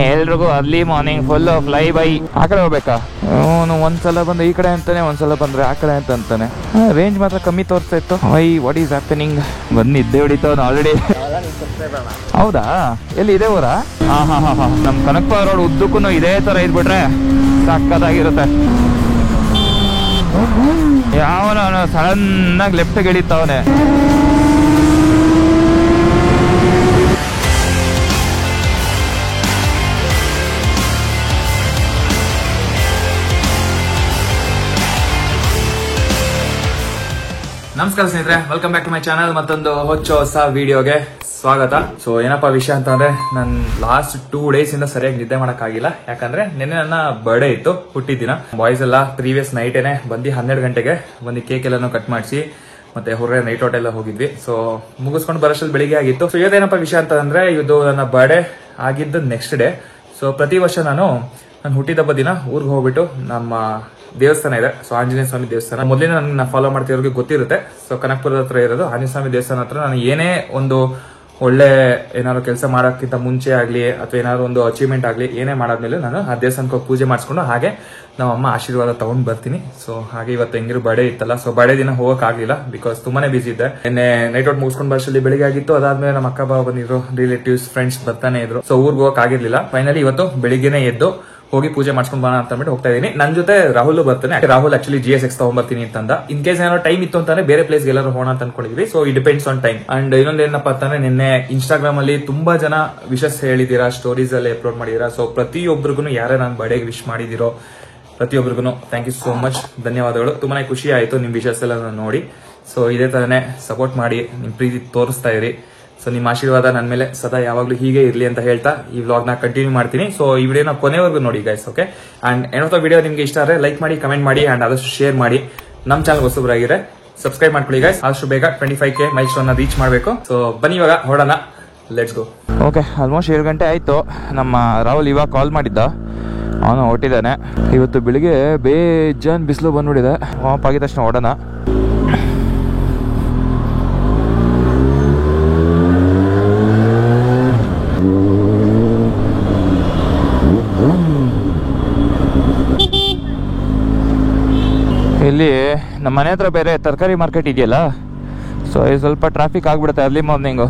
ಎಲ್ರಿಗೂ early morning full fly by. ಆ ಕಡೆ ಹೋಗ್ಬೇಕಾ? ಅವನು ಒಂದ್ಸಲ ಬಂದು ಈ ಕಡೆ ಅಂತಾನೆ, ಒಂದ್ಸಲ ಬಂದ್ರೆ ಆ ಕಡೆ ಅಂತ ಅಂತಾನೆ. ರೇಂಜ್ ಮಾತ್ರ ಕಮ್ಮಿ ತೋರಿಸ್ತಾ ಇತ್ತು. What is happening? ಬಂದು ಇದ್ದೇ ಹೊಡಿತಾವ್ ಆಲ್ರೆಡಿ. ಹೌದಾ? ಎಲ್ಲಿ ಇದೆ ಊರ? ಹಾ ಹಾ ಹಾ ಹಾ. ನಮ್ ಕನಕಪುರ ರೋಡ್ ಉದ್ದಕ್ಕೂ ಇದೇ ತರ ಇದ್ಬಿಟ್ರೆ ಸಕ್ಕತ್ತಾಗಿರುತ್ತೆ. ಯಾವನ ಸಡನ್ ಆಗಿ ಲೆಫ್ಟ್ ಗೆಳಿತಾವನೆ. ನಮಸ್ಕಾರ ಸ್ನೇಹಿತರೆ, welcome back to my channel. ಮತ್ತೊಂದು ಹೊಸ ವಿಡಿಯೋಗೆ ಸ್ವಾಗತ. ಸೊ ಏನಪ್ಪಾ ವಿಷಯ ಅಂತಂದ್ರೆ, ನನ್ ಲಾಸ್ಟ್ 2 days ಇಂದ ಸರಿಯಾಗಿ ನಿದ್ದೆ ಮಾಡಕ್ಕಾಗಿಲ್ಲ. ಯಾಕಂದ್ರೆ ನಿನ್ನೆ ನನ್ನ ಬರ್ಡೇ ಇತ್ತು, ಹುಟ್ಟಿದ್ದಿನ. ಬಾಯ್ಸ್ ಎಲ್ಲ ಪ್ರೀವಿಯಸ್ ನೈಟೇನೆ ಬಂದು 12 ಗಂಟೆಗೆ ಬಂದು ಕೇಕ್ ಎಲ್ಲಾನು ಕಟ್ ಮಾಡಿಸಿ ಮತ್ತೆ ಹೊರಗಡೆ ನೈಟ್ ಔಟ್ ಎಲ್ಲ ಹೋಗಿದ್ವಿ. ಸೊ ಮುಗಿಸ್ಕೊಂಡು ಬರೋಷ್ಟ್ರಲ್ಲಿ ಬೆಳಿಗ್ಗೆ ಆಗಿತ್ತು. ಸೊ ಇವತ್ತೇನಪ್ಪ ವಿಷಯ ಅಂತಂದ್ರೆ, ಇದು ನನ್ನ ಬರ್ಡೇ ಆಗಿದ್ದು ನೆಕ್ಸ್ಟ್ ಡೇ. ಸೊ ಪ್ರತಿ ವರ್ಷ ನಾನು ಹುಟ್ಟಿದಬ್ಬ ದಿನ ಊರಿಗೆ ಹೋಗ್ಬಿಟ್ಟು ನಮ್ಮ ದೇವಸ್ಥಾನ ಇದೆ, ಸೊ ಆಂಜನೇಯ ಸ್ವಾಮಿ ದೇವಸ್ಥಾನ. ಮೊದಲಿನ ನನ್ನ ಫಾಲೋ ಮಾಡ್ತಿರೋರಿಗೆ ಗೊತ್ತಿರುತ್ತೆ. ಸೊ ಕನಕಪುರದ ಹತ್ರ ಇರೋದು ಆಂಜನೇಯ ಸ್ವಾಮಿ ದೇವಸ್ಥಾನ ಹತ್ರ ನಾನು ಏನೇ ಒಂದು ಒಳ್ಳೆ ಏನಾದ್ರು ಕೆಲಸ ಮಾಡೋಕ್ಕಿಂತ ಮುಂಚೆ ಆಗ್ಲಿ ಅಥವಾ ಏನಾದ್ರು ಒಂದು ಅಚೀವ್ಮೆಂಟ್ ಆಗ್ಲಿ ಏನೇ ಮಾಡಾದ್ಮೇಲೆ ನಾನು ಆ ದೇವಸ್ಥಾನಕ್ಕೆ ಹೋಗಿ ಪೂಜೆ ಮಾಡಿಸ್ಕೊಂಡು ಹಾಗೆ ನಮ್ಮ ಅಮ್ಮ ಆಶೀರ್ವಾದ ತಗೊಂಡ್ ಬರ್ತೀನಿ. ಸೊ ಹಾಗೆ ಇವತ್ತು ಹೆಂಗಿರು ಬರ್ಡೇ ಇತ್ತಲ್ಲ, ಸೊ ಬರ್ಡೇ ದಿನ ಹೋಗಕ್ ಆಗ್ಲಿಲ್ಲ ಬಿಕಾಸ್ ತುಂಬಾನೇ ಬಿಸಿ ಇದ್ದೆ. ನಿನ್ನೆ ನೈಟ್ ಔಟ್ ಮುಗಿಸ್ಕೊಂಡು ಬರೋಷ್ಟರಲ್ಲಿ ಬೆಳಿಗ್ಗೆ ಆಗಿತ್ತು. ಅದಾದ್ಮೇಲೆ ನಮ್ಮ ಅಕ್ಕ ಬಾವ ಬಂದಿದ್ರು, ರಿಲೇಟಿವ್ಸ್ ಫ್ರೆಂಡ್ಸ್ ಬರ್ತಾನೆ ಇದ್ರು. ಸೊ ಊರಿಗೆ ಹೋಗಕ್ ಆಗಿರ್ಲಿಲ್ಲ. ಫೈನಲಿ ಇವತ್ತು ಬೆಳಿಗ್ಗೆನೆ ಎದ್ದು ಹೋಗಿ ಪೂಜೆ ಮಾಡ್ಸ್ಕೊಂಡ್ ಬರೋಣ ಅಂತ ಅಂದ್ಬಿಟ್ಟು ಹೋಗ್ತಾ ಇದೀನಿ. ನನ್ನ ಜೊತೆ ರಾಹುಲ್ ಬರ್ತಾನೆ. ರಾಹುಲ್ ಆಕ್ಚುಲಿ GSX ತಗೊಂಡ್ಬರ್ತೀನಿ ಅಂತಂದ. ಇನ್ ಕೇಸ್ ಏನಾದ್ರು ಟೈಮ್ ಇತ್ತು ಅಂತಾನೆ ಬೇರೆ ಪ್ಲೇಸ್ ಎಲ್ಲರೂ ಹೋಗೋಣ ಅಂತ ಅನ್ಕೊಂಡಿದ್ವಿ. So it depends on time. And ಇನ್ನೊಂದೇನಪ್ಪ ಅಂತಂದ್ರೆ, ನಿನ್ನೆ ಇನ್ಸ್ಟಾಗ್ರಾಮ್ ಅಲ್ಲಿ ತುಂಬಾ ಜನ ವಿಶಸ್ ಹೇಳಿದೀರಾ, ಸ್ಟೋರೀಸ್ ಅಲ್ಲಿ ಅಪ್ಲೋಡ್ ಮಾಡಿದೀರಾ. ಸೊ ಪ್ರತಿಯೊಬ್ಬರಿಗೂ ಯಾರೇ ನಾನು ಬರ್ಡೇಗೆ ವಿಶ್ ಮಾಡಿದಿರೋ ಪ್ರತಿಯೊಬ್ಬರಿಗೂ ಥ್ಯಾಂಕ್ ಯು ಸೋ ಮಚ್, ಧನ್ಯವಾದಗಳು. ತುಂಬಾನೇ ಖುಷಿ ಆಯ್ತು ನಿಮ್ ವಿಶಸ್ ಎಲ್ಲ ನೋಡಿ. ಸೊ ಇದೇ ತರನೇ ಸಪೋರ್ಟ್ ಮಾಡಿ, ನಿಮ್ ಪ್ರೀತಿ ತೋರಿಸ್ತಾ ಇರಿ. ಸೊ ನಿಮ್ಮ ಆಶೀರ್ವಾದ ನನ್ನ ಮೇಲೆ ಸದಾ ಯಾವಾಗ್ಲೂ ಹೀಗೆ ಇರ್ಲಿ ಅಂತ ಹೇಳ್ತಾ ಈ ವ್ಲಾಗ್ ನ ಕಂಟಿನ್ಯೂ ಮಾಡ್ತೀನಿ. ಸೊ ಈ ವಿಡಿಯೋನ ಕೊನೆವರೆಗೂ ನೋಡಿ ಗೈಸ್, ಓಕೆ? ಅಂಡ್ ಏನೋ ವಿಡಿಯೋ ನಿಮ್ಗೆ ಇಷ್ಟ ಆದ್ರೆ ಲೈಕ್ ಮಾಡಿ, ಕಮೆಂಟ್ ಮಾಡಿ, ಅಂಡ್ ಆದಷ್ಟು ಶೇರ್ ಮಾಡಿ. ನಮ್ಮ ಚಾನಲ್ ಹೊಸಬರಾಗಿದ್ರೆ ಸಬ್ಸ್ಕ್ರೈಬ್ ಮಾಡ್ಕೊಳ್ಳಿ ಗೈಸ್. ಆದಷ್ಟು ಬೇಗ 25K ಮೈಲ್ ಸ್ಟೋನ್ ರೀಚ್ ಮಾಡಬೇಕು. ಸೊ ಬನ್ನಿ ಇವಾಗ ಹೊಡೋಣ, ಲೆಟ್ಸ್ ಗೋ. ಓಕೆ, ಆಲ್ಮೋಸ್ಟ್ 7 ಗಂಟೆ ಆಯ್ತು. ನಮ್ಮ ರಾಹುಲ್ ಇವಾಗ ಕಾಲ್ ಮಾಡಿದ್ದ, ಅವನು ಹೊಟ್ಟಿದ್ದಾನೆ. ಇವತ್ತು ಬೆಳಿಗ್ಗೆ ಬೇಜಾನ್ ಬಿಸಿಲು ಬಂದ್ಬಿಟ್ಟಿದೆ. ವಾಪ್ ಆಗಿದ ತಕ್ಷಣ ಹೊಡೋಣ. ಇಲ್ಲಿ ನಮ್ಮ ಮನೆ ಹತ್ರ ಬೇರೆ ತರಕಾರಿ ಮಾರ್ಕೆಟ್ ಇದೆಯಲ್ಲ, ಸೊ ಇದು ಸ್ವಲ್ಪ ಟ್ರಾಫಿಕ್ ಆಗ್ಬಿಡುತ್ತೆ ಅರ್ಲಿ ಮಾರ್ನಿಂಗು.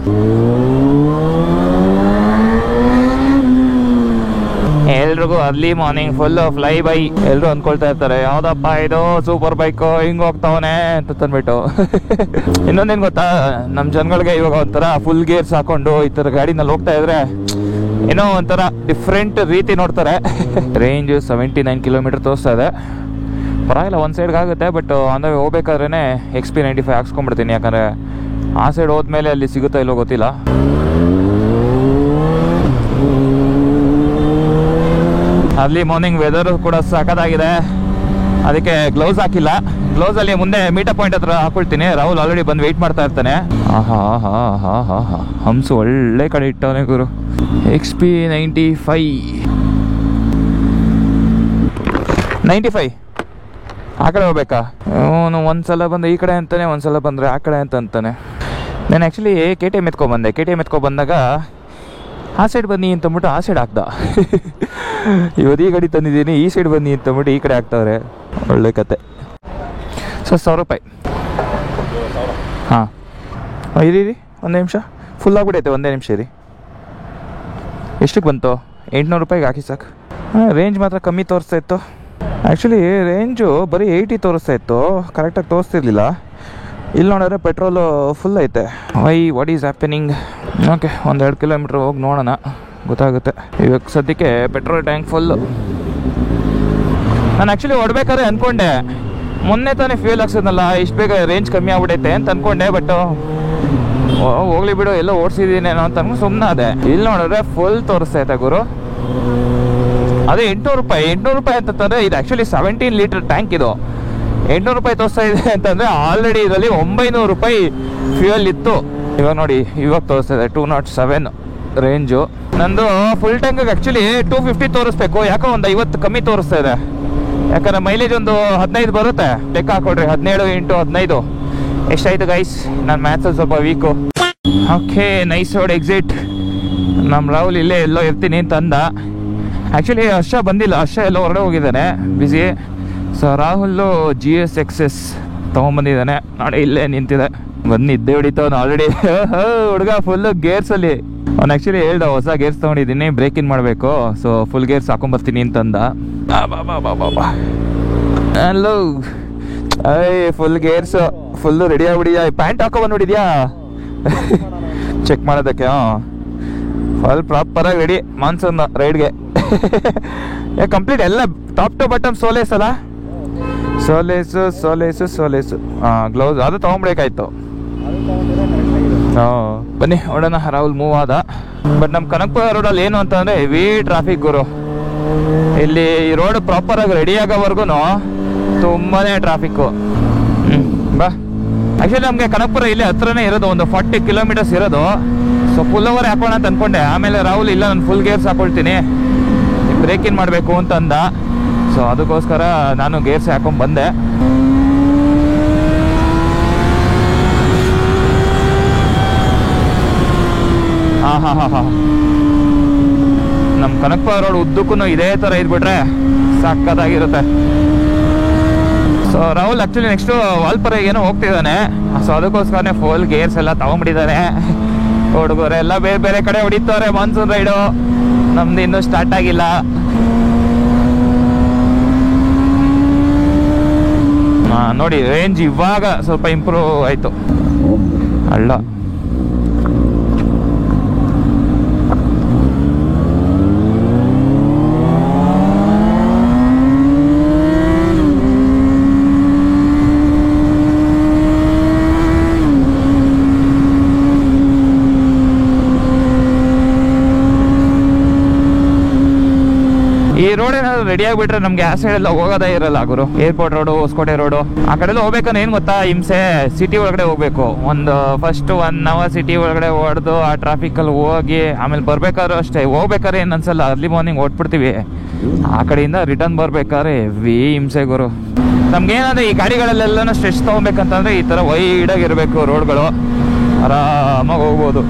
ಎಲ್ರಿಗೂ early morning full fly by. ಎಲ್ರು ಅನ್ಕೊಳ್ತಾ ಇರ್ತಾರೆ, ಯಾವ್ದಪ್ಪ ಇದು ಸೂಪರ್ ಬೈಕ್ ಹಿಂಗ್ ಹೋಗ್ತಾವನೆ ಅಂತ ತಂದ್ಬಿಟ್ಟು. ಇನ್ನೊಂದೇನ್ ಗೊತ್ತಾ, ನಮ್ ಜನಗಳಿಗೆ ಇವಾಗ ಒಂಥರ ಫುಲ್ ಗೇರ್ಸ್ ಹಾಕೊಂಡು ಈ ತರ ಗಾಡಿನಲ್ಲಿ ಹೋಗ್ತಾ ಇದ್ರೆ ಏನೋ ಒಂಥರ ಡಿಫ್ರೆಂಟ್ ರೀತಿ ನೋಡ್ತಾರೆ. ರೇಂಜ್ 79 ಕಿಲೋಮೀಟರ್ ತೋರಿಸ್ತಾ ಇದೆ. ಪರವಾಗಿಲ್ಲ, ಒಂದು ಸೈಡ್ಗೆ ಆಗುತ್ತೆ. ಬಟ್ ಅಂದರೆ ಹೋಗ್ಬೇಕಾದ್ರೇ XP95 ಹಾಕ್ಸ್ಕೊಂಡ್ಬಿಡ್ತೀನಿ. ಯಾಕಂದರೆ ಆ ಸೈಡ್ ಹೋದ್ಮೇಲೆ ಅಲ್ಲಿ ಸಿಗುತ್ತಾ ಇಲ್ಲೋ ಗೊತ್ತಿಲ್ಲ. ಅಲ್ಲಿ ಮಾರ್ನಿಂಗ್ ವೆದರ್ ಕೂಡ ಸಖತ್ತಾಗಿದೆ, ಅದಕ್ಕೆ ಗ್ಲೌಸ್ ಹಾಕಿಲ್ಲ. ಗ್ಲೌಸಲ್ಲಿ ಮುಂದೆ ಮೀಟರ್ ಪಾಯಿಂಟ್ ಹತ್ರ ಹಾಕೊಳ್ತೀನಿ. ರಾಹುಲ್ ಆಲ್ರೆಡಿ ಬಂದು ವೆಯ್ಟ್ ಮಾಡ್ತಾ ಇರ್ತಾನೆ. ಹಾ ಹಾ ಹಾ ಹಾ ಹಾ ಹಂಸು ಒಳ್ಳೆ ಕಡೆ ಇಟ್ಟವನೇ ಗುರು. XP95 95 ಆ ಕಡೆ ಹೋಗ್ಬೇಕಾ? ಅವನು ಒಂದ್ಸಲ ಬಂದು ಈ ಕಡೆ ಅಂತಾನೆ, ಒಂದ್ಸಲ ಬಂದರೆ ಆ ಕಡೆ ಅಂತ ಅಂತಾನೆ. ನಾನು ಆ್ಯಕ್ಚುಲಿ KTM ಎತ್ಕೊಬಂದೆ. KTM ಎತ್ಕೊಬಂದಾಗ ಆ ಸೈಡ್ ಬನ್ನಿ ಅಂತಂದ್ಬಿಟ್ಟು ಆ ಸೈಡ್ ಹಾಕ್ದ. ಇವತ್ತು ಈ ಗಾಡಿ ತಂದಿದ್ದೀನಿ, ಈ ಸೈಡ್ ಬನ್ನಿ ಅಂತಂದ್ಬಿಟ್ಟು ಈ ಕಡೆ ಹಾಕ್ತವ್ರೆ. ಒಳ್ಳೆ ಕತೆ. ಸೊ 1000 ರೂಪಾಯಿ. ಹಾಂ ಇರಿ, ಒಂದು ನಿಮಿಷ. ಫುಲ್ ಆಗ್ಬಿಟ್ಟೈತೆ, ಒಂದೇ ನಿಮಿಷ ಇರಿ. ಎಷ್ಟಕ್ಕೆ ಬಂತು? 800 ರೂಪಾಯಿಗೆ ಹಾಕಿ ಸಾಕು. ರೇಂಜ್ ಮಾತ್ರ ಕಮ್ಮಿ ತೋರಿಸ್ತಾ ಇತ್ತು. ಆ್ಯಕ್ಚುಲಿ ರೇಂಜು ಬರೀ 80 ತೋರಿಸ್ತಾ ಇತ್ತು, ಕರೆಕ್ಟಾಗಿ ತೋರಿಸ್ತಿರ್ಲಿಲ್ಲ. ಇಲ್ಲಿ ನೋಡಿದ್ರೆ ಪೆಟ್ರೋಲು ಫುಲ್ ಐತೆ. What is happening? Okay, 1-2 kilometre ಹೋಗಿ ನೋಡೋಣ, ಗೊತ್ತಾಗುತ್ತೆ. ಇವಾಗ ಸದ್ಯಕ್ಕೆ ಪೆಟ್ರೋಲ್ ಟ್ಯಾಂಕ್ ಫುಲ್ಲು. ನಾನು ಆ್ಯಕ್ಚುಲಿ ಹೊಡ್ಬೇಕಾದ್ರೆ ಅಂದ್ಕೊಂಡೆ, ಮೊನ್ನೆ ತಾನೇ ಫ್ಯೂಯಲ್ ಹಾಕ್ಸಿದ್ನಲ್ಲ, ಇಷ್ಟು ಬೇಗ ರೇಂಜ್ ಕಮ್ಮಿ ಆಗ್ಬಿಡೈತೆ ಅಂತ ಅಂದ್ಕೊಂಡೆ. ಬಟ್ ಹೋಗ್ಲಿ ಬಿಡು, ಎಲ್ಲೋ ಓಡಿಸಿದ್ದೀನೇನೋ ಅಂತ ಅಂದ್ಕೊಂಡು ಸುಮ್ಮನೆ ಅದೇ. ಇಲ್ಲಿ ನೋಡಿದ್ರೆ ಫುಲ್ ತೋರಿಸ್ತಾ ಐತೆ ಗುರು. ಅದೇ 800 ರೂಪಾಯಿ. 800 ರೂಪಾಯಿ ಅಂತಂದರೆ ಇದು ಆ್ಯಕ್ಚುಲಿ 17 ಲೀಟರ್ ಟ್ಯಾಂಕ್. ಇದು 800 ರೂಪಾಯಿ ತೋರಿಸ್ತಾ ಇದೆ ಅಂತಂದರೆ ಆಲ್ರೆಡಿ ಇದರಲ್ಲಿ 900 ರೂಪಾಯಿ ಫ್ಯೂಯಲ್ ಇತ್ತು. ಇವಾಗ ನೋಡಿ, ಇವಾಗ ತೋರಿಸ್ತಾ ಇದೆ 207 ರೇಂಜು. ನಂದು ಫುಲ್ ಟ್ಯಾಂಕಿಗೆ ಆ್ಯಕ್ಚುಲಿ 250 ತೋರಿಸ್ಬೇಕು. ಯಾಕೋ ಒಂದು 50 ಕಮ್ಮಿ ತೋರಿಸ್ತಾ ಇದೆ. ಯಾಕಂದರೆ ಮೈಲೇಜ್ ಒಂದು 15 ಬರುತ್ತೆ. ಲೆಕ್ಕ ಹಾಕೊಡ್ರಿ, 17 × 15 ಎಷ್ಟಾಯ್ತು ಗೈಸ್? ನಾನು ಮ್ಯಾಥ್ಸಲ್ಲಿ ಸ್ವಲ್ಪ week. Okay, nice road exit. ನಮ್ಮ ರಾಹುಲ್ ಇಲ್ಲೇ ಎಲ್ಲೋ ಇರ್ತೀನಿ ಅಂತ ಅಂದ. ಆ್ಯಕ್ಚುಲಿ ಹರ್ಷ ಬಂದಿಲ್ಲ, ಹರ್ಷ ಎಲ್ಲ ಹೊರಗಡೆ ಹೋಗಿದ್ದಾನೆ ಬಿಸಿ. ಸೊ ರಾಹುಲ್ಲು GS-XS ತೊಗೊಂಬಂದಿದ್ದಾನೆ ನೋಡಿ, ಇಲ್ಲೇ ನಿಂತಿದೆ. ಬಂದು ನಿದ್ದೆ ಹೊಡಿತಾವನು ಆಲ್ರೆಡಿ. ಹುಡುಗ ಫುಲ್ಲು ಗೇರ್ಸಲ್ಲಿ. ಅವ್ನು ಆ್ಯಕ್ಚುಲಿ ಹೇಳ್ದ ಹೊಸ ಗೇರ್ಸ್ ತೊಗೊಂಡಿದ್ದೀನಿ, ಬ್ರೇಕ್ ಇನ್ ಮಾಡಬೇಕು, ಸೊ ಫುಲ್ ಗೇರ್ಸ್ ಹಾಕೊಂಬರ್ತೀನಿ ಅಂತಂದ. Hello full gears full ready ಆಗ್ಬಿಡಿದ್ಯಾ? ಪ್ಯಾಂಟ್ ಹಾಕೊಂಬಂದ್ಬಿಟ್ಟಿದ್ಯಾ ಚೆಕ್ ಮಾಡೋದಕ್ಕೆ? ಫುಲ್ ಪ್ರಾಪರಾಗಿ ರೆಡಿ ಮಾನ್ಸೂನ್ ರೈಡ್ಗೆ. ಕಂಪ್ಲೀಟ್ ಎಲ್ಲ ಟಾಪ್ ಟು ಬಾಟಮ್ ಸೋಲೇಸ್ ಅಲ್ಲ? ಸೋಲೇಸು ಗ್ಲೌಸ್ ಅದು ತೊಗೊಂಡ್ಬೇಕಾಯ್ತು. ಬನ್ನಿ ನೋಡೋಣ. ರಾಹುಲ್ ಮೂವ್ ಆದ. ಬಟ್ ನಮ್ಮ ಕನಕಪುರ ರೋಡಲ್ಲಿ ಏನು ಅಂತಂದರೆ ಹೆವಿ ಟ್ರಾಫಿಕ್ ಗುರು. ಇಲ್ಲಿ ಈ ರೋಡ್ ಪ್ರಾಪರಾಗಿ ರೆಡಿ ಆಗೋವರೆಗೂ ತುಂಬಾ ಟ್ರಾಫಿಕ್ಕು. ಬಾ. ಆ್ಯಕ್ಚುಲಿ ನಮಗೆ ಕನಕಪುರ ಇಲ್ಲಿ ಹತ್ರನೇ ಇರೋದು, ಒಂದು 40 ಕಿಲೋಮೀಟರ್ಸ್ ಇರೋದು. ಸೊ ಫುಲ್ ಓವರ್ ಹಾಕೋಣ ಅಂತ ಅಂದ್ಕೊಂಡೆ. ಆಮೇಲೆ ರಾಹುಲ್ ಇಲ್ಲ ನಾನು ಫುಲ್ ಗೇರ್ಸ್ ಹಾಕೊಳ್ತೀನಿ, ಬ್ರೇಕ್ ಇನ್ ಮಾಡಬೇಕು ಅಂತ ಅಂದ. ಸೊ ಅದಕ್ಕೋಸ್ಕರ ನಾನು ಗೇರ್ಸ್ ಹಾಕೊಂಡು ಬಂದೆ. ಹಾಂ ನಮ್ಮ ಕನಕಪುರ ರೋಡ್ ಉದ್ದಕ್ಕೂ ಇದೇ ಥರ ಇದ್ಬಿಟ್ರೆ ಸಕ್ಕತ್ತಾಗಿರುತ್ತೆ. ಸೊ ರಾಹುಲ್ ಆ್ಯಕ್ಚುಲಿ ನೆಕ್ಸ್ಟು ವಾಲ್ಪರೆಗೆ ಏನೋ ಹೋಗ್ತಿದ್ದಾನೆ. ಸೊ ಅದಕ್ಕೋಸ್ಕರನೇ ಫುಲ್ ಗೇರ್ಸ್ ಎಲ್ಲ ತೊಗೊಂಡ್ಬಿಟ್ಟಿದ್ದಾನೆ. ಹುಡುಗರೆಲ್ಲ ಬೇರೆ ಬೇರೆ ಕಡೆ ಹೊಡಿತಾರೆ ಮಾನ್ಸೂನ್ ರೈಡು. ನಮ್ದು ಇನ್ನೂ ಸ್ಟಾರ್ಟ್ ಆಗಿಲ್ಲ. ನೋಡಿ ರೇಂಜ್ ಇವಾಗ ಸ್ವಲ್ಪ ಇಂಪ್ರೂವ್ ಆಯಿತು. ಅಲ್ಲ ಈ ರೋಡ್ ಏನಾದ್ರು ರೆಡಿ ಆಗಿಬಿಟ್ರೆ ನಮ್ಗೆ ಆ ಸೈಡ್ ಎಲ್ಲ ಹೋಗೋದೇ ಇರಲ್ಲ ಗುರು. ಏರ್ಪೋರ್ಟ್ ರೋಡು, ಹೊಸಕೋಟೆ ರೋಡು ಆ ಕಡೆ ಎಲ್ಲ ಹೋಗ್ಬೇಕಂದ್ರೆ ಏನು ಗೊತ್ತಾ ಹಿಂಸೆ, ಸಿಟಿ ಒಳಗಡೆ ಹೋಗ್ಬೇಕು. ಒಂದು ಫಸ್ಟ್ 1 hour ಸಿಟಿ ಒಳಗಡೆ ಹೊಡೆದು ಆ ಟ್ರಾಫಿಕಲ್ಲಿ ಹೋಗಿ ಆಮೇಲೆ ಬರ್ಬೇಕಾದ್ರೂ ಅಷ್ಟೇ. ಹೋಗ್ಬೇಕಾದ್ರೆ ಏನು ಅನ್ಸಲ್ಲ, ಅರ್ಲಿ ಮಾರ್ನಿಂಗ್ ಓಡ್ಬಿಡ್ತೀವಿ. ಆ ಕಡೆಯಿಂದ ರಿಟರ್ನ್ ಬರ್ಬೇಕಾದ್ರೆ ಹೆವಿ ಹಿಂಸೆ ಗುರು. ನಮ್ಗೇನಾದ್ರೆ ಈ ಗಾಡಿಗಳಲ್ಲೆಲ್ಲ ಸ್ಟ್ರೆಚ್ ತೊಗೊಬೇಕಂತಂದ್ರೆ ಈ ಥರ ವೈಡಾಗಿರಬೇಕು ರೋಡ್ಗಳು, ಆರಾಮಾಗಿ ಹೋಗ್ಬೋದು.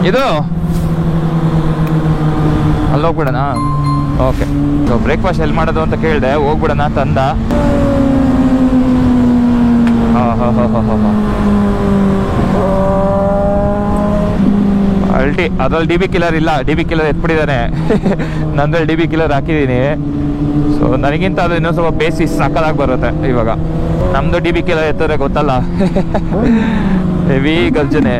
ಇದು ಅಲ್ಲಿ ಹೋಗ್ಬಿಡೋಣ. ಓಕೆ, ಸೊ ಬ್ರೇಕ್ಫಾಸ್ಟ್ ಎಲ್ಲಿ ಮಾಡೋದು ಅಂತ ಕೇಳಿದೆ, ಹೋಗ್ಬಿಡೋಣ ತಂದ. ಅಲ್ಟಿ ಅದ್ರಲ್ಲಿ DB ಕಿಲ್ಲರ್ ಇಲ್ಲ, DB ಕಿಲ್ಲರ್ ಎತ್ಬಿಟ್ಟಿದ್ದಾನೆ. ನಂದ್ರಲ್ಲಿ DB ಕಿಲ್ಲರ್ ಹಾಕಿದ್ದೀನಿ. ಸೊ ನನಗಿಂತ ಅದು ಇನ್ನೂ ಸ್ವಲ್ಪ ಬೇಸಿಸ್ ಸಾಕಾಗಿ ಬರುತ್ತೆ. ಇವಾಗ ನಮ್ದು DB ಕಿಲ್ಲರ್ ಎತ್ತಿದ್ರೆ ಗೊತ್ತಲ್ಲ, ಹೆವಿ ಗರ್ಜನೆ.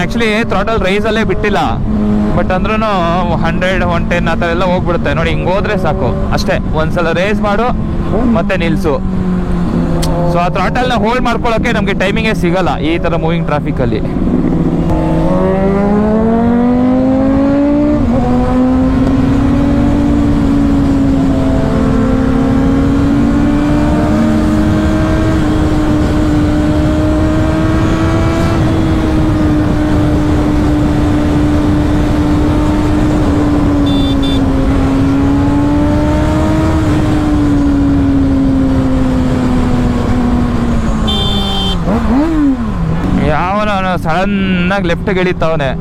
ಆ್ಯಕ್ಚುಲಿ ಥ್ರಾಟಲ್ ರೈಸಲ್ಲೇ ಬಿಟ್ಟಿಲ್ಲ, ಬಟ್ ಅಂದ್ರೂ 100, 110 ಆ ಥರ ಎಲ್ಲ ಹೋಗ್ಬಿಡುತ್ತೆ. ನೋಡಿ ಹಿಂಗೆ ಹೋದ್ರೆ ಸಾಕು ಅಷ್ಟೇ. ಒಂದ್ಸಲ ರೇಸ್ ಮಾಡು ಮತ್ತೆ ನಿಲ್ಸು. ಸೊ ಆ ಥ್ರಾಟಲ್ನ ಹೋಲ್ಡ್ ಮಾಡ್ಕೊಳ್ಳೋಕೆ ನಮಗೆ ಟೈಮಿಂಗೇ ಸಿಗಲ್ಲ ಈ ಥರ ಮೂವಿಂಗ್ ಟ್ರಾಫಿಕಲ್ಲಿ. ಸಡನ್ನಾಗಿ ಲೆಫ್ಟ್ಗೆ ಇಳಿತಾವನೆ.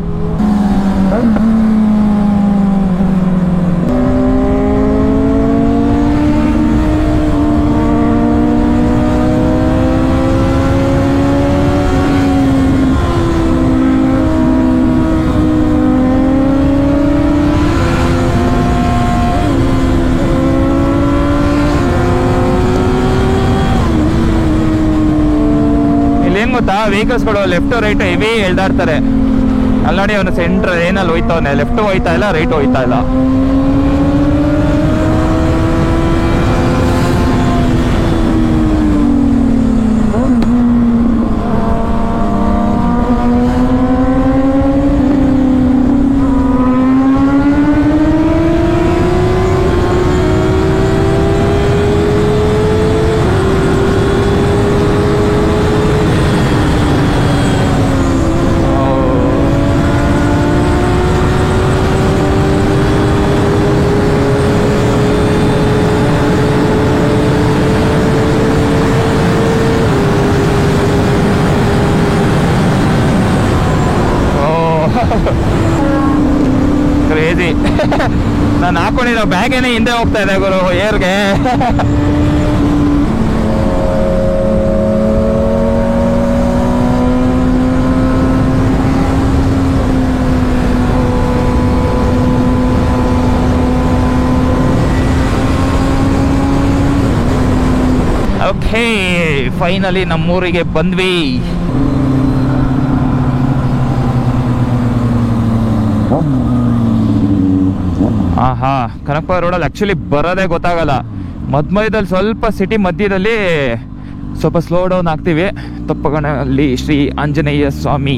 ಗೊತ್ತಾ, ವೆಹಿಕಲ್ಸ್ಗಳು ಲೆಫ್ಟ್ ರೈಟ್ ಹೆವಿ ಎಳ್ದಾಡ್ತಾರೆ. ಅಲ್ಲಾಡಿ ಅವನು ಸೆಂಟ್ರ್ ಏನಲ್ಲಿ ಹೋಯ್ತವನೆ, ಲೆಫ್ಟ್ ಹೋಯ್ತಾ ಇಲ್ಲ, ರೈಟ್ ಹೋಯ್ತಾ ಇಲ್ಲ. ಹಾಕೊಂಡಿರೋ ಬ್ಯಾಗೇನೆ ಹಿಂದೆ ಹೋಗ್ತಾ ಇದೆ ಗುರು ಏರ್ಗೆ. ಓಕೆ, ಫೈನಲಿ ನಮ್ಮೂರಿಗೆ ಬಂದ್ವಿ. ಹಾ, ಕನಕಪುರ ರೋಡಲ್ಲಿ ಆ್ಯಕ್ಚುಲಿ ಬರೋದೇ ಗೊತ್ತಾಗಲ್ಲ. ಮಧ್ಯದಲ್ಲಿ ಸ್ವಲ್ಪ ಸಿಟಿ ಮಧ್ಯದಲ್ಲಿ ಸ್ವಲ್ಪ ಸ್ಲೋ ಡೌನ್ ಆಗ್ತೀವಿ. ತಪ್ಪಗಣಲ್ಲಿ ಶ್ರೀ ಆಂಜನೇಯ ಸ್ವಾಮಿ.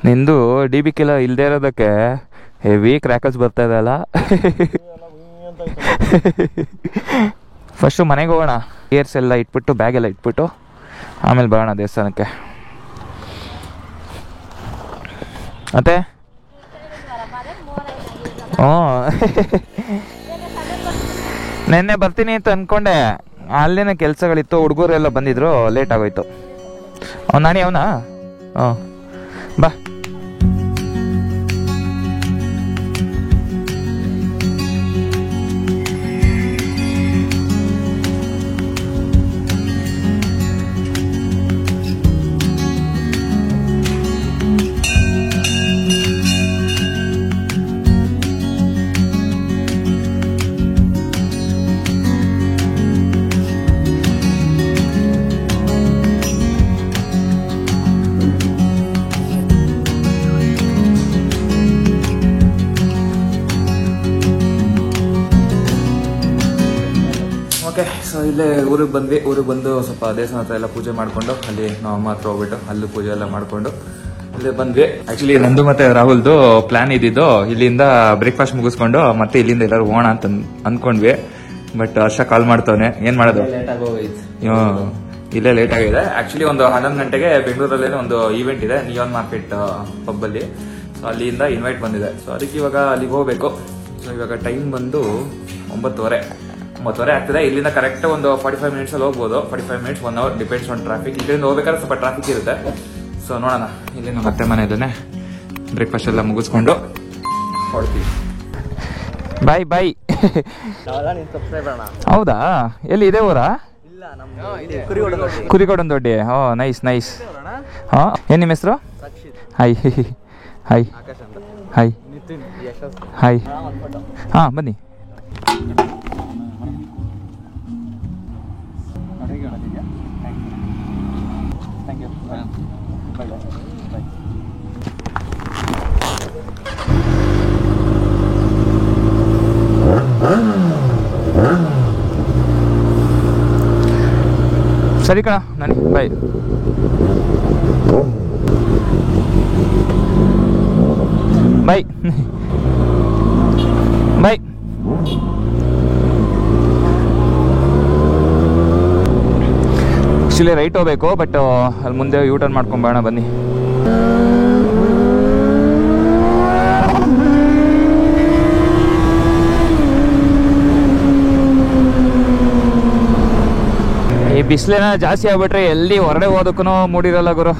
ನಿಂದು DBK ಇಲ್ಲದೆ ಇರೋದಕ್ಕೆ ಹೆವಿ ಕ್ರ್ಯಾಕರ್ಸ್ ಬರ್ತಾ ಇದೆ ಅಲ್ಲ. ಫಸ್ಟು ಮನೆಗೆ ಹೋಗೋಣ, ಏರ್ಸ್ ಎಲ್ಲ ಇಟ್ಬಿಟ್ಟು ಬ್ಯಾಗ್ ಎಲ್ಲ ಇಟ್ಬಿಟ್ಟು ಆಮೇಲೆ ಬರೋಣ ದೇವಸ್ಥಾನಕ್ಕೆ. ಮತ್ತೆ ನೆನ್ನೆ ಬರ್ತೀನಿ ಅಂತ ಅಂದ್ಕೊಂಡೆ, ಅಲ್ಲೇನೇ ಕೆಲಸಗಳಿತ್ತು, ಹುಡುಗರೆಲ್ಲ ಬಂದಿದ್ರು, ಲೇಟ್ ಆಗೋಯ್ತು. ನಾನೇ ಅವನಾ? ಹ್ಞೂ, ಬಾ. ಓಕೆ, ಸೊ ಇಲ್ಲೇ ಊರಿಗೆ ಬಂದ್ವಿ. ಊರಿಗೆ ಬಂದು ಸ್ವಲ್ಪ ದೇವಸ್ಥಾನ ಹತ್ರ ಎಲ್ಲ ಪೂಜೆ ಮಾಡಿಕೊಂಡು, ಅಲ್ಲಿ ನಾವು ಅಮ್ಮ ಹತ್ರ ಹೋಗ್ಬಿಟ್ಟು ಅಲ್ಲೂ ಪೂಜೆ ಎಲ್ಲ ಮಾಡಿಕೊಂಡು ಇಲ್ಲೇ ಬಂದ್ವಿ. ಆಕ್ಚುಲಿ ನಂದು ಮತ್ತೆ ರಾಹುಲ್ದು ಪ್ಲಾನ್ ಇದ್ದಿದ್ದು ಇಲ್ಲಿಂದ ಬ್ರೇಕ್ಫಾಸ್ಟ್ ಮುಗಿಸ್ಕೊಂಡು ಮತ್ತೆ ಇಲ್ಲಿಂದ ಎಲ್ಲರೂ ಹೋಗೋಣ ಅಂತ ಅಂದ್ಕೊಂಡ್ವಿ. ಬಟ್ ಹರ್ಷ ಕಾಲ್ ಮಾಡ್ತವನೆ, ಏನ್ ಮಾಡೋದು, ಇಲ್ಲೇ ಲೇಟ್ ಆಗಿದೆ. ಆಕ್ಚುಲಿ ಒಂದು 11 ಗಂಟೆಗೆ ಬೆಂಗಳೂರಲ್ಲೇ ಒಂದು ಈವೆಂಟ್ ಇದೆ, ನಿಯಾನ್ ಮಾರ್ಕೆಟ್ ಪಬ್ಬಲ್ಲಿ. ಸೊ ಅಲ್ಲಿಂದ ಇನ್ವೈಟ್ ಬಂದಿದೆ. ಸೊ ಅದಕ್ಕೆ ಇವಾಗ ಅಲ್ಲಿಗೆ ಹೋಗ್ಬೇಕು. ಸೊ ಇವಾಗ ಟೈಮ್ ಬಂದು 9:30 ಆಗ್ತದೆ. ಇಲ್ಲಿಂದ ಕರೆಕ್ಟ್ ಒಂದು 45 ಮಿನಿಟ್ಸ್ ಅಲ್ಲಿ ಹೋಗ್ಬೋದು. 45 minutes 1 hour, depends on traffic. ಇಲ್ಲಿಂದ ಹೋಗ್ಬೇಕಾದ್ರೆ ಸ್ವಲ್ಪ ಟ್ರಾಫಿಕ್ ಇರುತ್ತೆ. ಸೊ ನೋಡೋಣ, ಇಲ್ಲಿ ನಮ್ಮ ಅತ್ತೆ ಮನೆಯಲ್ಲೇ ಬ್ರೇಕ್ಫಾಸ್ಟ್ ಎಲ್ಲ ಮುಗಿಸ್ಕೊಂಡು ಹೊಡ್ತೀವಿ. ಬಾಯ್ ಬಾಯ್. ಹೌದಾ, ಎಲ್ಲಿ ಇದೆ ಊರಾ? ಕುರಿಗೋಡಂದೊಡ್ಡಿ. ಓ, ನೈಸ್ ನೈಸ್. ಹಾ, ಏನ್ ನಿಮ್ಮ ಹೆಸರು? Hi hi hi hi. ಹಾ, ಬನ್ನಿ. ಸರಿ ಕಣ, ನಾನು ಬಾಯ್ ಬಾಯ್ ಬಾಯ್. ಆಕ್ಚುಲಿ ರೈಟ್ ಹೋಗ್ಬೇಕು, ಬಟ್ ಅಲ್ಲಿ ಮುಂದೆ ಯೂ ಟರ್ನ್ ಮಾಡ್ಕೊಂಬೋಣ ಬನ್ನಿ. ಈ ಬಿಸಿಲೇನ ಜಾಸ್ತಿ ಆಗ್ಬಿಟ್ರೆ ಎಲ್ಲಿ ಹೊರಡೆ ಹೋದಕ್ಕೂ ಮೂಡಿರಲ್ಲ ಗುರು.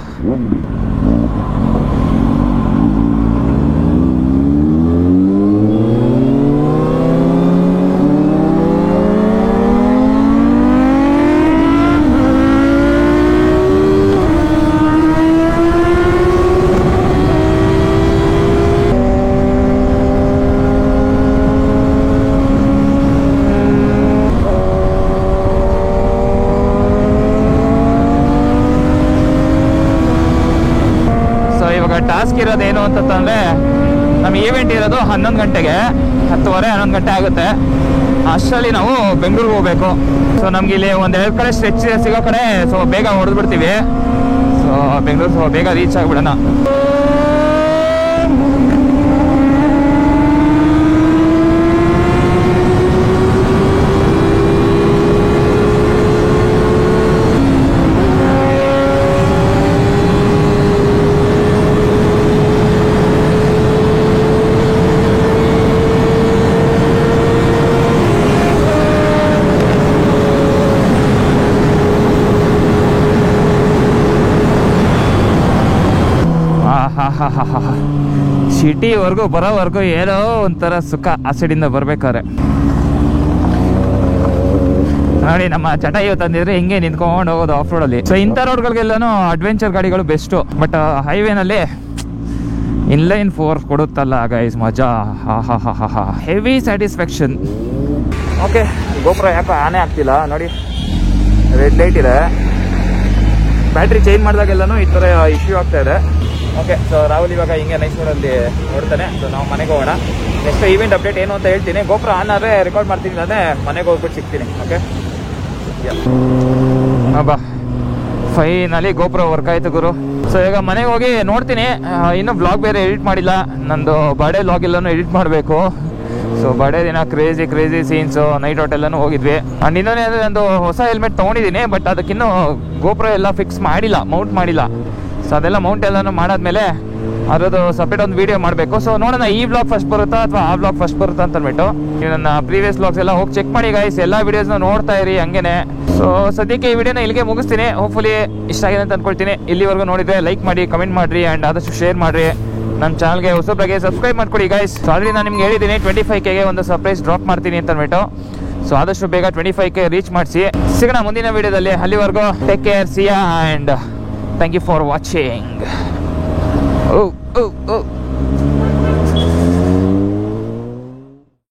ಟಾಸ್ಕ್ ಇರೋದೇನು ಅಂತಂದ್ರೆ, ನಮ್ಮ ಈವೆಂಟ್ ಇರೋದು 11 ಗಂಟೆಗೆ, 10:30 11 ಗಂಟೆ ಆಗುತ್ತೆ. ಅಷ್ಟರಲ್ಲಿ ನಾವು ಬೆಂಗಳೂರಿಗೆ ಹೋಗ್ಬೇಕು. ಸೊ ನಮ್ಗೆ ಇಲ್ಲಿ ಒಂದೆರಡು ಕಡೆ ಸ್ಟ್ರೆಚ್ ಸಿಗೋ ಕಡೆ ಸೊ ಬೇಗ ಹೊಡೆದ್ಬಿಡ್ತೀವಿ. ಸೊ ಬೆಂಗಳೂರು ಸೊ ಬೇಗ ರೀಚ್ ಆಗಿಬಿಡೋಣ. ಸಿಟಿವರೆಗೂ ಬರೋವರೆಗೂ ಏನೋ ಒಂಥರ ಸುಖ ಆ ಸೈಡಿಂದ ಬರ್ಬೇಕಾದ್ರೆ. ನೋಡಿ ನಮ್ಮ ಚಟ ತಂದಿದ್ರೆ ಹಿಂಗೆ ನಿಂತ್ಕೊಂಡು ಹೋಗೋದು ಆಫ್ ರೋಡಲ್ಲಿ. ಸೊ ಇಂಥ ರೋಡ್ಗಳಿಗೆಲ್ಲನೂ ಅಡ್ವೆಂಚರ್ ಗಾಡಿಗಳು ಬೆಸ್ಟು. ಬಟ್ ಹೈವೇನಲ್ಲಿ ಇನ್ಲೈನ್ 4 ಕೊಡುತ್ತಲ್ಲ ಗೈಸ್, ಮಜಾ. ಹಾ ಹೆವಿ ಸ್ಯಾಟಿಸ್ಫ್ಯಾಕ್ಷನ್. ಓಕೆ, ಗೋಪುರ ಯಾಕೋ ಆನೆ ಆಗ್ತಿಲ್ಲ ನೋಡಿ, ರೆಡ್ ಲೈಟ್ ಇದೆ. ಬ್ಯಾಟ್ರಿ ಚೇಂಜ್ ಮಾಡಿದಾಗೆಲ್ಲನೂ ಈ ಥರ ಇಶ್ಯೂ ಆಗ್ತಾ ಇದೆ. ಓಕೆ, ಸೊ ರಾಹುಲ್ ಇವಾಗ ಹಿಂಗೆ ನೈಸ್ ರೋಡಲ್ಲಿ ನೋಡ್ತಾನೆ. ಸೊ ನಾವು ಮನೆಗೆ ಹೋಗೋಣ. ನೆಕ್ಸ್ಟ್ ಈವೆಂಟ್ ಅಪ್ಡೇಟ್ ಏನು ಅಂತ ಹೇಳ್ತೀನಿ. ಗೋಪುರ ಆನ್ ಆದರೆ ರೆಕಾರ್ಡ್ ಮಾಡ್ತೀನಿ, ಅದೇ ಮನೆಗೆ ಹೋಗ್ಬಿಟ್ಟು ಸಿಗ್ತೀನಿ. ಓಕೆ ಬಾ, ಫೈನಲಿ ಗೋಪುರ ವರ್ಕ್ ಆಯ್ತು ಗುರು. ಸೊ ಈಗ ಮನೆಗೆ ಹೋಗಿ ನೋಡ್ತೀನಿ. ಇನ್ನೂ ಬ್ಲಾಗ್ ಬೇರೆ ಎಡಿಟ್ ಮಾಡಿಲ್ಲ, ನಂದು ಬರ್ಡೇ ಬ್ಲಾಗ್ ಎಲ್ಲನೂ ಎಡಿಟ್ ಮಾಡಬೇಕು. ಸೊ ಬರ್ಡೇ ದಿನ ಕ್ರೇಜಿ ಸೀನ್ಸು, ನೈಟ್ ಔಟ್ ಎಲ್ಲನೂ ಹೋಗಿದ್ವಿ. ಆ್ಯಂಡ್ ಇನ್ನೊಂದೇ ಅಂದರೆ ನಂದು ಹೊಸ ಹೆಲ್ಮೆಟ್ ತೊಗೊಂಡಿದ್ದೀನಿ, ಬಟ್ ಅದಕ್ಕಿನ್ನೂ ಗೋಪುರ ಎಲ್ಲ ಫಿಕ್ಸ್ ಮಾಡಿಲ್ಲ, ಮೌಂಟ್ ಮಾಡಿಲ್ಲ. ಸೊ ಅದೆಲ್ಲ ಮೌಂಟ್ ಎಲ್ಲನೂ ಮಾಡಾದ್ಮೇಲೆ ಅದರದ್ದು ಸಪ್ರೇಟ್ ಒಂದು ವೀಡಿಯೋ ಮಾಡಬೇಕು. ಸೊ ನೋಡೋಣ ಈ ಬ್ಲಾಗ್ ಫಸ್ಟ್ ಬರುತ್ತಾ ಅಥವಾ ಆ ಬ್ಲಾಗ್ ಫಸ್ಟ್ ಬರುತ್ತಾ ಅಂತ ಅಂದ್ಬಿಟ್ಟು. ನೀವು ನನ್ನ ಪ್ರೀವಿಯಸ್ ಬ್ಲಾಗ್ಸ್ ಎಲ್ಲ ಹೋಗಿ ಚೆಕ್ ಮಾಡಿ ಗೈಸ್, ಎಲ್ಲ ವೀಡಿಯೋಸ್ನ ನೋಡ್ತಾ ಇರಿ ಹಂಗೇನೆ. ಸೊ ಸದ್ಯಕ್ಕೆ ಈ ವಿಡಿಯೋನ ಇಲ್ಲಿಗೆ ಮುಗಿಸ್ತೀನಿ. ಹೋಪ್ಫುಲಿ ಇಷ್ಟ ಆಗಿದೆ ಅಂತ ಅಂದ್ಕೊಳ್ತೀನಿ. ಇಲ್ಲಿವರೆಗೂ ನೋಡಿದ್ರೆ ಲೈಕ್ ಮಾಡಿ, ಕಮೆಂಟ್ ಮಾಡಿರಿ, ಆ್ಯಂಡ್ ಆದಷ್ಟು ಶೇರ್ ಮಾಡಿರಿ. ನಮ್ಮ ಚಾನಲ್ಗೆ ಹೊಸಬ್ರಿಗೆ ಸಬ್ಸ್ಕ್ರೈಬ್ ಮಾಡ್ಕೊಡಿ ಗೈಸ್. ಸೊ ಆಲ್ರೆಡಿ ನಾನು ನಿಮ್ಗೆ ಹೇಳಿದ್ದೀನಿ 25K ಒಂದು ಸರ್ಪ್ರೈಸ್ ಡ್ರಾಪ್ ಮಾಡ್ತೀನಿ ಅಂತ ಅಂದ್ಬಿಟ್ಟು. ಸೊ ಆದಷ್ಟು ಬೇಗ 25K ರೀಚ್ ಮಾಡಿಸಿ. ಸಿಗೋಣ ಮುಂದಿನ ವೀಡಿಯೋದಲ್ಲಿ. ಅಲ್ಲಿವರೆಗೂ take care, see ya, and thank you for watching.